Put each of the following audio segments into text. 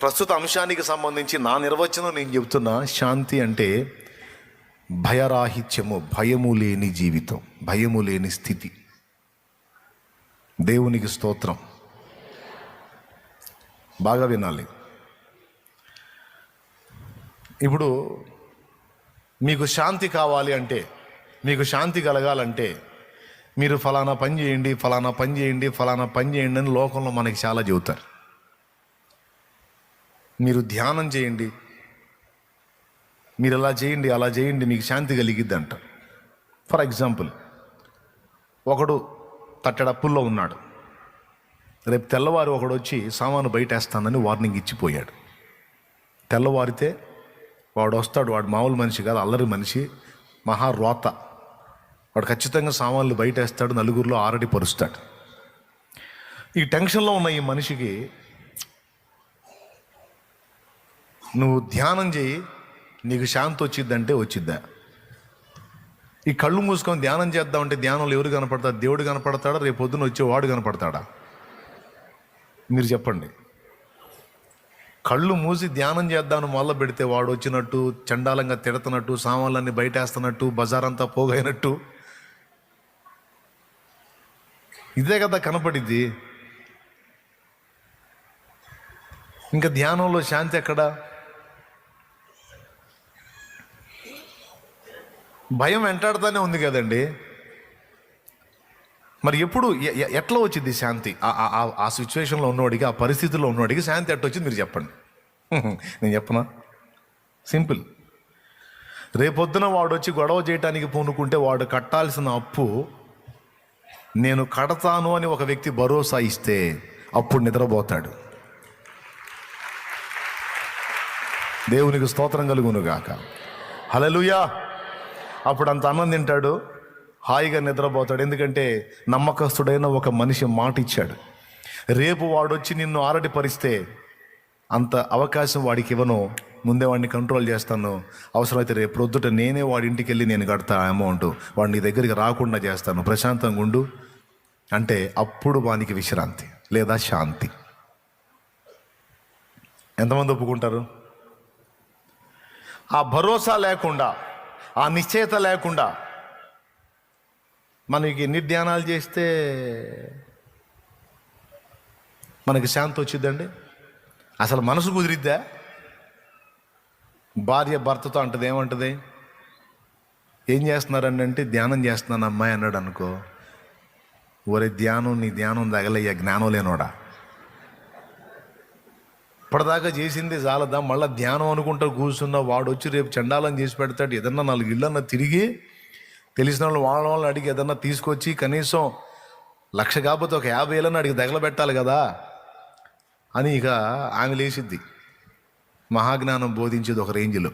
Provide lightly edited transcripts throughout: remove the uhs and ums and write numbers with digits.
ప్రస్తుత అంశానికి సంబంధించి నా నిర్వచనం నేను చెప్తున్నా. శాంతి అంటే భయరాహిత్యము, భయము లేని జీవితం, భయము లేని స్థితి. దేవునికి స్తోత్రం. బాగా వినాలి. ఇప్పుడు మీకు శాంతి కావాలి అంటే, మీకు శాంతి కలగాలంటే మీరు ఫలానా పని చేయండి, ఫలానా పని చేయండి, ఫలానా పని చేయండి అని లోకంలో మనకి చాలా చెబుతారు. మీరు ధ్యానం చేయండి, మీరు అలా చేయండి, అలా చేయండి, మీకు శాంతి కలిగిద్ది అంట. ఫర్ ఎగ్జాంపుల్, ఒకడు తట్టెడప్పుల్లో ఉన్నాడు. రేపు తెల్లవారు ఒకడు వచ్చి సామాను బయటేస్తానని వార్నింగ్ ఇచ్చిపోయాడు. తెల్లవారితే వాడు వస్తాడు. వాడు మామూలు మనిషి కాదు, అల్లరి మనిషి, మహారోత. వాడు ఖచ్చితంగా సామాన్లు బయటేస్తాడు, నలుగురిలో ఆరడి పరుస్తాడు. ఈ టెన్షన్లో ఉన్న ఈ మనిషికి నువ్వు ధ్యానం చేయి, నీకు శాంతి వచ్చిద్దంటే వచ్చిద్దా? ఈ కళ్ళు మూసుకొని ధ్యానం చేద్దామంటే ధ్యానంలో ఎవరు కనపడతాడు? దేవుడు కనపడతాడా? రేపు పొద్దున వచ్చే వాడు కనపడతాడా? మీరు చెప్పండి. కళ్ళు మూసి ధ్యానం చేద్దామని మొదలు పెడితే వాడు వచ్చినట్టు, చండాలంగా తిడుతున్నట్టు, సామాన్లన్నీ బయటేస్తున్నట్టు, బజారంతా పోగైనట్టు, ఇదే కదా కనపడిద్ది. ఇంకా ధ్యానంలో శాంతి ఎక్కడా? భయం వెంటాడుతూనే ఉంది కదండి. మరి ఎప్పుడు ఎట్లా వచ్చింది శాంతి? ఆ సిచ్యువేషన్లో ఉన్నవాడికి, ఆ పరిస్థితుల్లో ఉన్నవాడికి శాంతి ఎట్లా వచ్చింది? మీరు చెప్పండి. నేను చెప్పనా? సింపుల్. రేపొద్దున వాడు వచ్చి గొడవ చేయటానికి పూనుకుంటే వాడు కట్టాల్సిన అప్పు నేను కడతాను అని ఒక వ్యక్తి భరోసా ఇస్తే అప్పుడు నిద్రపోతాడు. దేవునికి స్తోత్రం కలుగునుగాక. హల్లెలూయా. అప్పుడు అంత అన్నం తింటాడు, హాయిగా నిద్రపోతాడు. ఎందుకంటే నమ్మకస్తుడైన ఒక మనిషి మాట ఇచ్చాడు. రేపు వాడు వచ్చి నిన్ను ఆరటి పరిస్తే అంత అవకాశం వాడికి ఇవ్వను, ముందే వాడిని కంట్రోల్ చేస్తాను. అవసరమైతే రేపు ప్రొద్దుట నేనే వాడి ఇంటికి వెళ్ళి నేను కడతా అమౌంట్, వాడిని నీ దగ్గరికి రాకుండా చేస్తాను, ప్రశాంతంగా ఉండు అంటే అప్పుడు వానికి విశ్రాంతి లేదా శాంతి. ఎంతమంది ఒప్పుకుంటారు? ఆ భరోసా లేకుండా, ఆ నిశ్చయత లేకుండా మనకి ఎన్ని ధ్యానాలు చేస్తే మనకి శాంతి వచ్చిద్దండి? అసలు మనసు కుదిరిద్దా? భార్య భర్తతో అంటది, ఏమంటది? ఏం చేస్తున్నారండి అంటే, ధ్యానం చేస్తున్నాను అమ్మాయి అన్నాడు అనుకో, ఒరే ధ్యానం, నీ ధ్యానం తగలయ్యా జ్ఞానం లేనోడా. ఇప్పటిదాకా చేసింది చాలదా? మళ్ళీ ధ్యానం అనుకుంటూ కూర్చున్న వాడు వచ్చి రేపు చండాలం చేసి పెడతాడు. ఏదన్నా 4 ఇళ్ళన్నా తిరిగి తెలిసిన వాళ్ళని అడిగి ఏదన్నా తీసుకొచ్చి కనీసం 1,00,000 కాకపోతే ఒక 50,000 అడిగి తగలబెట్టాలి కదా అని ఇక ఆమె లేచిద్ది. మహాజ్ఞానం బోధించేది ఒక రేంజ్లో.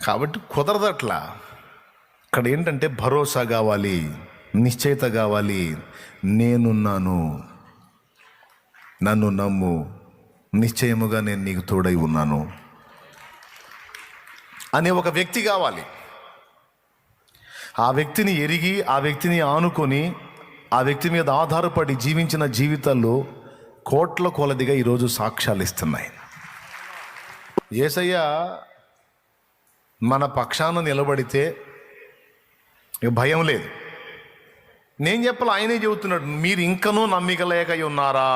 కాబట్టి కుదరదట్లా. ఇక్కడ ఏంటంటే భరోసా కావాలి, నిశ్చయిత కావాలి. నేనున్నాను, నన్ను నమ్ము, నిశ్చయముగా నేను నీకు తోడై ఉన్నాను అనే ఒక వ్యక్తి కావాలి. ఆ వ్యక్తిని ఎరిగి, ఆ వ్యక్తిని ఆనుకొని, ఆ వ్యక్తి మీద ఆధారపడి జీవించిన జీవితాల్లో కోట్ల కొలదిగా ఈరోజు సాక్ష్యాలు ఇస్తున్నాయి. యేసయ్య మన పక్షాన నిలబడితే భయం లేదు. నేను చెప్పాలి, ఆయనే చెబుతున్నాడు, మీరు ఇంకనూ నమ్మిక లేక ఉన్నారా?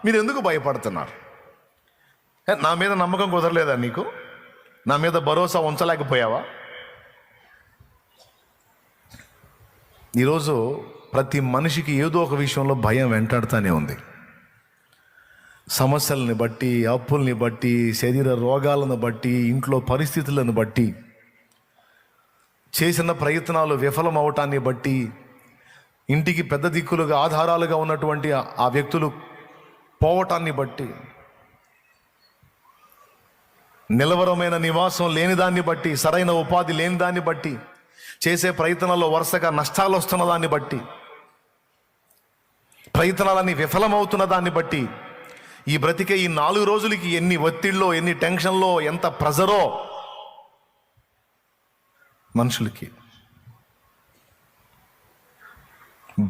మీరు ఎందుకు భయపడుతున్నారు? నా మీద నమ్మకం కుదరలేదా నీకు? నా మీద భరోసా ఉంచలేకపోయావా? ఈరోజు ప్రతి మనిషికి ఏదో ఒక విషయంలో భయం వెంటాడుతూనే ఉంది. సమస్యలను బట్టి, అప్పుల్ని బట్టి, శరీర రోగాలను బట్టి, ఇంట్లో పరిస్థితులను బట్టి, చేసిన ప్రయత్నాలు విఫలం అవటాన్ని బట్టి, ఇంటికి పెద్ద దిక్కులుగా ఆధారాలుగా ఉన్నటువంటి ఆ వ్యక్తులు పోవటాన్ని బట్టి, నిలవరమైన నివాసం లేని దాన్ని బట్టి, సరైన ఉపాధి లేని దాన్ని బట్టి, చేసే ప్రయత్నాల్లో వరుసగా నష్టాలు వస్తున్న దాన్ని బట్టి, ప్రయత్నాలన్నీ విఫలమవుతున్న దాన్ని బట్టి, ఈ బ్రతికే ఈ 4 రోజులకి ఎన్ని ఒత్తిళ్ళో, ఎన్ని టెన్షన్లో, ఎంత ప్రెజరో మనుషులకి.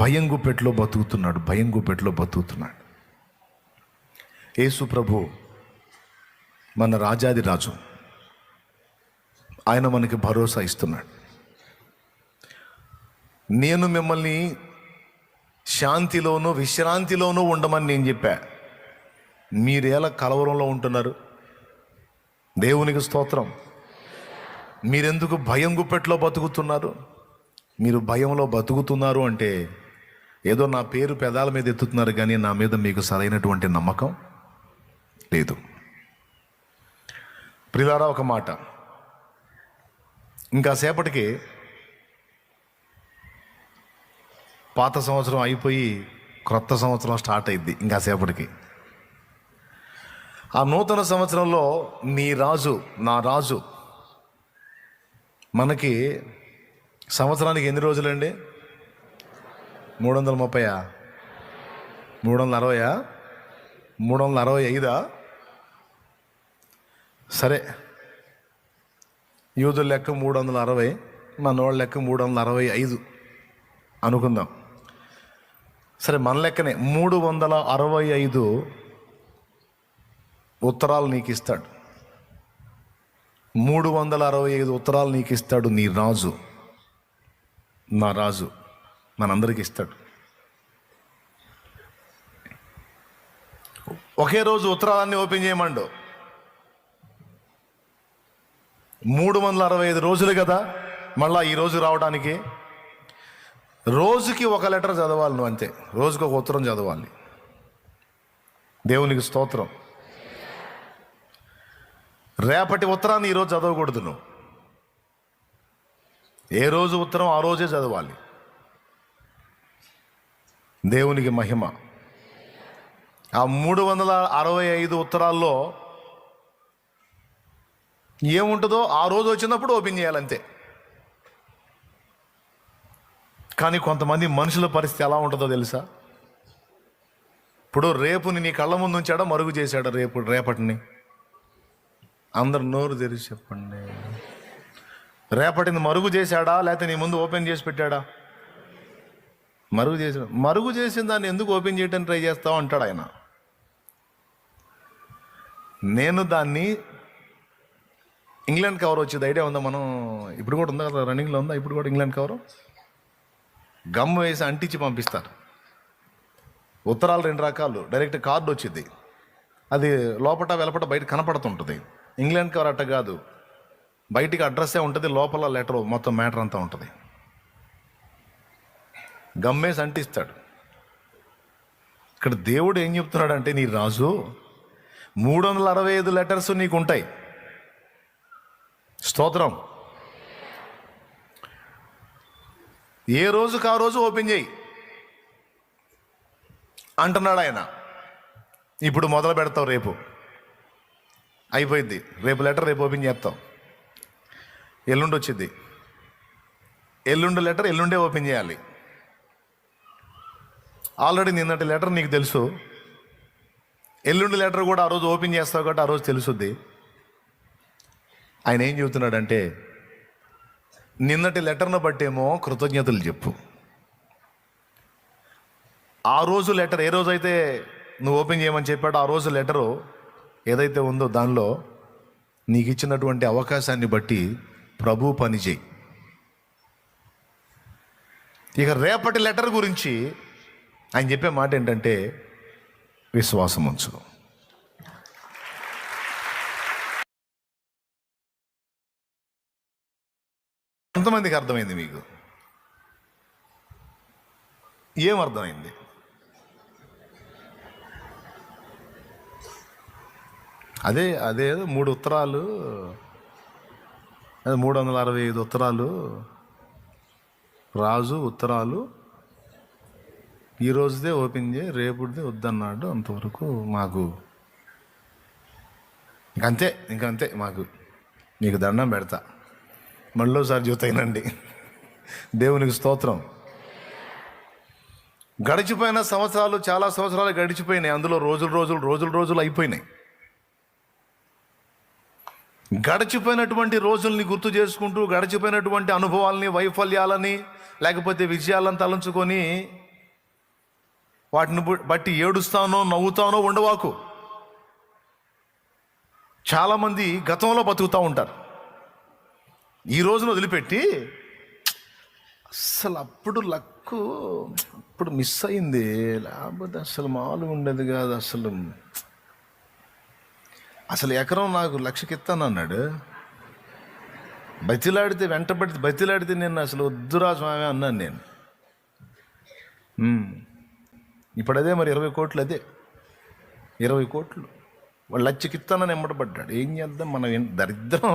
భయం గుప్పెట్లో బతుకుతున్నాడు. యేసు ప్రభు మన రాజాది రాజు. ఆయన మనకి భరోసా ఇస్తున్నాడు. నేను మిమ్మల్ని శాంతిలోనూ విశ్రాంతిలోనూ ఉండమని నేను చెప్పా. మీరేలా కలవరంలో ఉంటున్నారు? దేవునికి స్తోత్రం. మీరెందుకు భయం గుప్పెట్లో బతుకుతున్నారు? మీరు భయంలో బతుకుతున్నారు అంటే ఏదో నా పేరు పెదాల మీద ఎత్తుతున్నారు, కానీ నా మీద మీకు సరైనటువంటి నమ్మకం లేదు. ప్రియులారా, ఒక మాట, ఇంకా సేపటికి పాత సంవత్సరం అయిపోయి క్రొత్త సంవత్సరం స్టార్ట్ అయింది. ఇంకా సేపటికి ఆ నూతన సంవత్సరంలో నీ రాజు, నా రాజు. మనకి సంవత్సరానికి ఎన్ని రోజులండి? 330, 360, 365. సరే, యూదుల లెక్క 360, మనోళ్ళ లెక్క 365 అనుకుందాం. సరే, మన లెక్కనే 365 ఉత్తరాలు నీకు ఇస్తాడు. 365 ఉత్తరాలు నీకు ఇస్తాడు నీ రాజు, నా రాజు. మనందరికి ఇస్తాడు. ఒకే రోజు ఉత్తరాలన్నీ ఓపెన్ చేయమండు. 365 రోజులు కదా మళ్ళా ఈ రోజు రావడానికి. రోజుకి ఒక లెటర్ చదవాలి నువ్వు, అంతే. రోజుకి ఒక ఉత్తరం చదవాలి. దేవునికి స్తోత్రం. రేపటి ఉత్తరాన్ని ఈరోజు చదవకూడదు నువ్వు. ఏ రోజు ఉత్తరం ఆ రోజే చదవాలి. దేవునికి మహిమ. ఆ 365 ఉత్తరాల్లో ఏముంటుందో ఆ రోజు వచ్చినప్పుడు ఓపెన్ చేయాలంతే. కానీ కొంతమంది మనుషుల పరిస్థితి ఎలా ఉంటుందో తెలుసా? ఇప్పుడు రేపుని నీ కళ్ళ ముందు ఉంచాడా, మరుగు చేశాడా? రేపటిని అందరు నోరు తెరిచి చెప్పండి. రేపటిని మరుగు చేశాడా, లేకపోతే నీ ముందు ఓపెన్ చేసి పెట్టాడా? మరుగు చేసాడు. మరుగు చేసిన దాన్ని ఎందుకు ఓపెన్ చేయడానికి ట్రై చేస్తావు అంటాడు ఆయన. నేను దాన్ని ఇంగ్లాండ్ కవర్ వచ్చేది ఐడియా ఉందా? మనం ఇప్పుడు కూడా ఉందా కదా, రన్నింగ్లో ఉందా ఇప్పుడు కూడా ఇంగ్లాండ్ కవరు? గమ్ వేసి అంటించి పంపిస్తారు. ఉత్తరాలు 2 రకాలు. డైరెక్ట్ కార్డు వచ్చింది, అది లోపల వెలపట బయట కనపడుతుంటుంది. ఇంగ్లాండ్ కవర్ అట్ట కాదు, బయటికి అడ్రస్సే ఉంటుంది, లోపల లెటర్ మొత్తం మ్యాటర్ అంతా ఉంటుంది. గమ్మేసి అంటిస్తాడు. ఇక్కడ దేవుడు ఏం చెప్తున్నాడంటే, నీ రాజు 365 లెటర్స్ నీకు ఉంటాయి. స్తోత్రం. ఏ రోజుకి ఆ రోజు ఓపెన్ చేయి అంటున్నాడు ఆయన. ఇప్పుడు మొదలు పెడతావు, రేపు అయిపోయింది. రేపు లెటర్ రేపు ఓపెన్ చేస్తావు. ఎల్లుండి వచ్చింది, ఎల్లుండి లెటర్ ఎల్లుండే ఓపెన్ చేయాలి. ఆల్రెడీ నిన్నటి లెటర్ నీకు తెలుసు, ఎల్లుండి లెటర్ కూడా ఆ రోజు ఓపెన్ చేస్తావు కాబట్టి ఆ రోజు తెలుసుద్ది. ఆయన ఏం చెబుతున్నాడంటే, నిన్నటి లెటర్ను బట్టేమో కృతజ్ఞతలు చెప్పు. ఆ రోజు లెటర్ ఏ రోజైతే నువ్వు ఓపెన్ చేయమని చెప్పాడో ఆ రోజు లెటరు ఏదైతే ఉందో దానిలో నీకు ఇచ్చినటువంటి అవకాశాన్ని బట్టి ప్రభు పని చేయి. ఇక రేపటి లెటర్ గురించి ఆయన చెప్పే మాట ఏంటంటే, విశ్వాసం ఉంచు. ఎంతమందికి అర్థమైంది? మీకు ఏం అర్థమైంది? అదే 3 ఉత్తరాలు, 365 ఉత్తరాలు, రాజు ఉత్తరాలు ఈ రోజుదే ఓపెన్ చేయి, రేపుదే వద్దన్నాడు. అంతవరకు మాకు ఇంకంతే మాకు. మీకు దండం పెడతా, మళ్ళీసారి జ్యోతైనండి. దేవునికి స్తోత్రం. గడిచిపోయిన సంవత్సరాలు, చాలా సంవత్సరాలు గడిచిపోయినాయి. అందులో రోజులు అయిపోయినాయి. గడిచిపోయినటువంటి రోజుల్ని గుర్తు చేసుకుంటూ, గడిచిపోయినటువంటి అనుభవాల్ని, వైఫల్యాలని, లేకపోతే విజయాలను తలంచుకొని వాటిని బట్టి ఏడుస్తానో నవ్వుతానో ఉండవాకు. చాలామంది గతంలో బతుకుతూ ఉంటారు. ఈ రోజును వదిలిపెట్టి అసలు అప్పుడు లక్కు ఇప్పుడు మిస్ అయింది, లేకపోతే అసలు మామూలుగా ఉండేది కాదు, అసలు ఎకరం నాకు లక్షకి ఇస్తాను అన్నాడు. బతిలాడితే వెంటబడి బతిలాడితే నేను అసలు వద్దురా స్వామి అన్నాను నేను. ఇప్పుడు అదే మరి 20 కోట్లు, అదే 20 కోట్లు వాళ్ళు లచ్చకిస్తానని ఎమ్మటపడ్డాడు. ఏం చేద్దాం, మనం దరిద్రం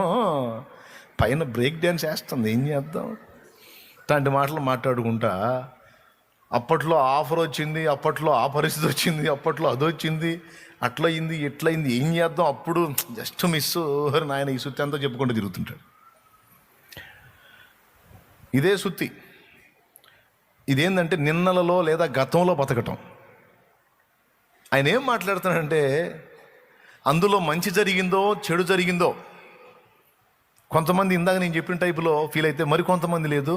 పైన బ్రేక్ డ్యాన్స్ వేస్తుంది, ఏం చేద్దాం. ఇట్లాంటి మాటలు మాట్లాడుకుంటా అప్పట్లో ఆఫర్ వచ్చింది, అప్పట్లో ఆ పరిస్థితి వచ్చింది, అప్పట్లో అది వచ్చింది, అట్లయింది ఇట్లయింది, ఏం చేద్దాం, అప్పుడు జస్ట్ మిస్ నాయన ఈ సుత్తి అంతా చెప్పుకుంటూ తిరుగుతుంటాడు. ఇదే సుత్తి. ఇదేంటంటే నిన్నలలో లేదా గతంలో బతకటం. ఆయన ఏం మాట్లాడుతున్నాడంటే అందులో మంచి జరిగిందో చెడు జరిగిందో కొంతమంది ఇందాక నేను చెప్పిన టైపులో ఫీల్ అయితే మరి కొంతమంది లేదు.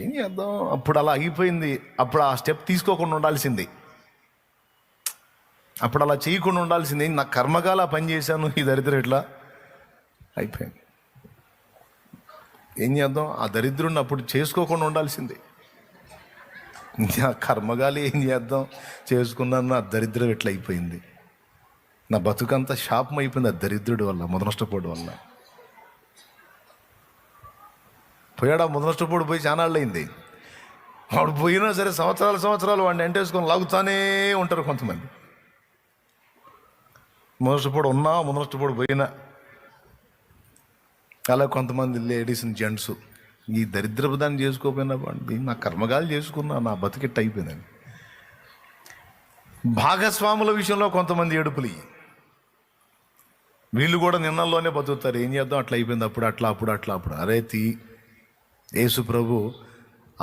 ఏం చేద్దాం, అప్పుడు అలా అయిపోయింది, అప్పుడు ఆ స్టెప్ తీసుకోకుండా ఉండాల్సింది, అప్పుడు అలా చేయకుండా ఉండాల్సింది, నా కర్మకాల పని చేశాను, ఈ దరిద్రం ఇట్లా అయిపోయింది. ఏం చేద్దాం, ఆ దరిద్రుడిని అప్పుడు చేసుకోకుండా ఉండాల్సింది. ఆ కర్మగాలి ఏం చేద్దాం, చేసుకున్నాను, నా దరిద్రం ఎట్లా అయిపోయింది, నా బతుకంతా శాపం అయిపోయింది ఆ దరిద్రుడి వల్ల, ముదనష్టపోడు వల్ల. పోయాడా ముదనష్టపోడు, పోయి చానాళ్ళు అయింది. వాడు పోయినా సరే సంవత్సరాలు వాడిని ఎంటేసుకొని లాగుతానే ఉంటారు కొంతమంది. ముదనష్టపోడు ఉన్నా ముదనష్టపోడు పోయినా అలా కొంతమంది లేడీస్ జెంట్స్ ఈ దరిద్రపు దాన్ని చేసుకోపోయినా వాడి నా కర్మగాలు చేసుకున్నా, నా బతికిట్ట అయిపోయిందని. భాగస్వాముల విషయంలో కొంతమంది ఏడుపులు, వీళ్ళు కూడా నిన్నల్లోనే బతుకుతారు. ఏం చేద్దాం, అట్లా అయిపోయింది, అప్పుడు అరే యేసు ప్రభు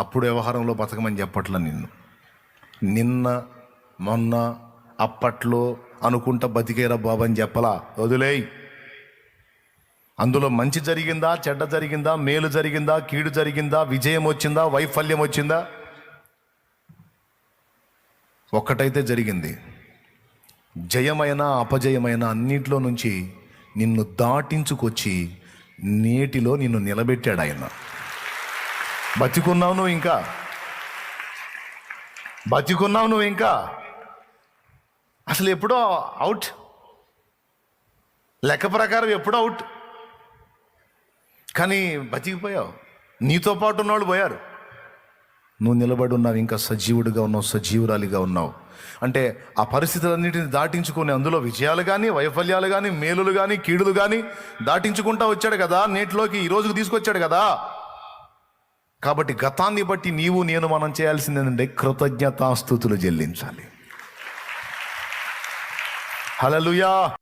అప్పుడు వ్యవహారంలో బతకమని చెప్పట్ల నిన్న మొన్న అప్పట్లో అనుకుంటా బతికేరా బాబు అని చెప్పలా. వదిలేయ్, అందులో మంచి జరిగిందా చెడ్డ జరిగిందా, మేలు జరిగిందా కీడు జరిగిందా, విజయం వచ్చిందా వైఫల్యం వచ్చిందా, ఒక్కటైతే జరిగింది. జయమైన అపజయమైన అన్నింటిలో నుంచి నిన్ను దాటించుకొచ్చి నేటిలో నిన్ను నిలబెట్టాడు ఆయన. బతికున్నావు నువ్వు ఇంకా అసలు ఎప్పుడో అవుట్, లెక్క ప్రకారం ఎప్పుడో అవుట్, కానీ బతికిపోయావు. నీతో పాటు ఉన్నవాళ్ళు పోయారు, నువ్వు నిలబడి ఉన్నావు, ఇంకా సజీవుడిగా ఉన్నావు, సజీవురాలిగా ఉన్నావు. అంటే ఆ పరిస్థితులన్నిటిని దాటించుకొని అందులో విజయాలు కానీ వైఫల్యాలు కానీ మేలులు కానీ కీడులు కానీ దాటించుకుంటా వచ్చాడు కదా, నేటిలోకి ఈ రోజుకు తీసుకొచ్చాడు కదా. కాబట్టి గతాన్ని బట్టి నీవు నేను మనం చేయాల్సింది ఏంటంటే కృతజ్ఞతాస్తుతులు చెల్లించాలి. హల్లెలూయా.